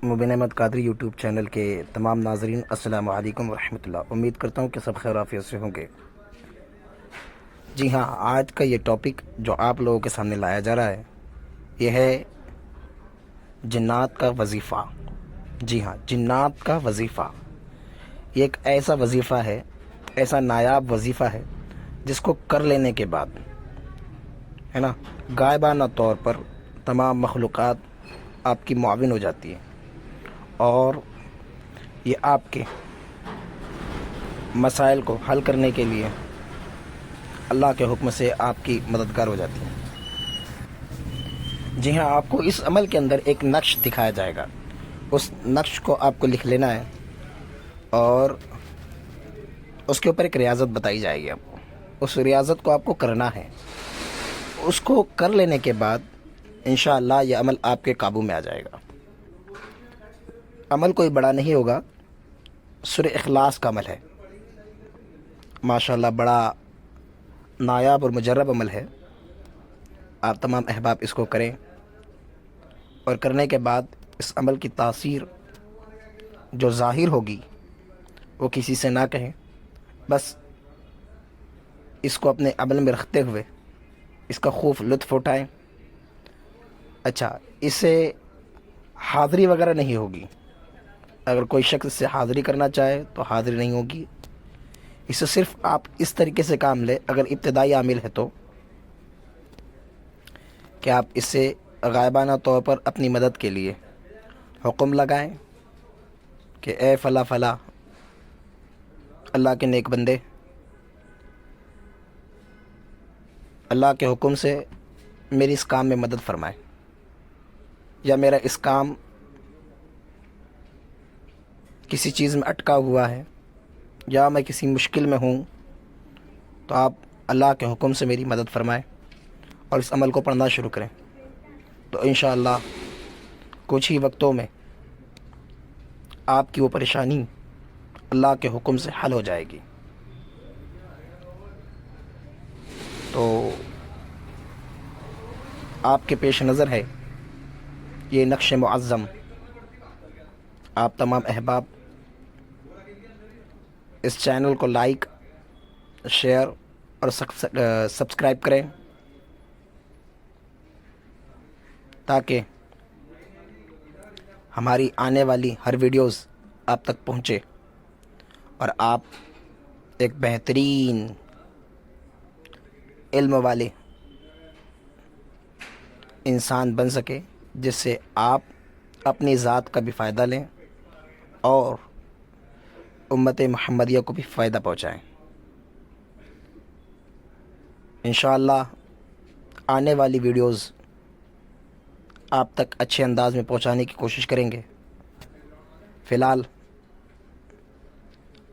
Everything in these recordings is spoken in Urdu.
مبین احمد قادری یوٹیوب چینل کے تمام ناظرین السلام علیکم ورحمۃ اللہ۔ امید کرتا ہوں کہ سب خیر عافیت سے ہوں گے۔ جی ہاں، آج کا یہ ٹاپک جو آپ لوگوں کے سامنے لایا جا رہا ہے یہ ہے جنات کا وظیفہ۔ جی ہاں، جنات کا وظیفہ یہ ایک ایسا وظیفہ ہے، ایسا نایاب وظیفہ ہے جس کو کر لینے کے بعد ہے نا غائبانہ طور پر تمام مخلوقات آپ کی معاون ہو جاتی ہے، اور یہ آپ کے مسائل کو حل کرنے کے لیے اللہ کے حکم سے آپ کی مددگار ہو جاتی ہے۔ جی ہاں، آپ کو اس عمل کے اندر ایک نقش دکھایا جائے گا، اس نقش کو آپ کو لکھ لینا ہے اور اس کے اوپر ایک ریاضت بتائی جائے گی۔ آپ کو اس ریاضت کو آپ کو کرنا ہے۔ اس کو کر لینے کے بعد انشاءاللہ یہ عمل آپ کے قابو میں آ جائے گا۔ عمل کوئی بڑا نہیں ہوگا، سورہ اخلاص کا عمل ہے۔ ماشاءاللہ بڑا نایاب اور مجرب عمل ہے۔ آپ تمام احباب اس کو کریں، اور کرنے کے بعد اس عمل کی تاثیر جو ظاہر ہوگی وہ کسی سے نہ کہیں، بس اس کو اپنے عمل میں رکھتے ہوئے اس کا خوب لطف اٹھائیں۔ اچھا، اس سے حاضری وغیرہ نہیں ہوگی۔ اگر کوئی شخص اس سے حاضری کرنا چاہے تو حاضری نہیں ہوگی۔ اس سے صرف آپ اس طریقے سے کام لیں، اگر ابتدائی عامل ہے تو کہ آپ اس سے غائبانہ طور پر اپنی مدد کے لیے حکم لگائیں کہ اے فلاں فلاں اللہ کے نیک بندے، اللہ کے حکم سے میری اس کام میں مدد فرمائے، یا میرا اس کام کسی چیز میں اٹکا ہوا ہے، یا میں کسی مشکل میں ہوں، تو آپ اللہ کے حکم سے میری مدد فرمائیں اور اس عمل کو پڑھنا شروع کریں، تو انشاءاللہ کچھ ہی وقتوں میں آپ کی وہ پریشانی اللہ کے حکم سے حل ہو جائے گی۔ تو آپ کے پیش نظر ہے یہ نقش معظم۔ آپ تمام احباب اس چینل کو لائک، شیئر اور سبسکرائب کریں تاکہ ہماری آنے والی ہر ویڈیوز آپ تک پہنچے اور آپ ایک بہترین علم والے انسان بن سکے، جس سے آپ اپنی ذات کا بھی فائدہ لیں اور امت محمدیہ کو بھی فائدہ پہنچائیں۔ انشاءاللہ آنے والی ویڈیوز آپ تک اچھے انداز میں پہنچانے کی کوشش کریں گے۔ فی الحال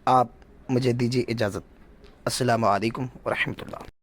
آپ مجھے دیجیے اجازت۔ السلام علیکم ورحمۃ اللہ۔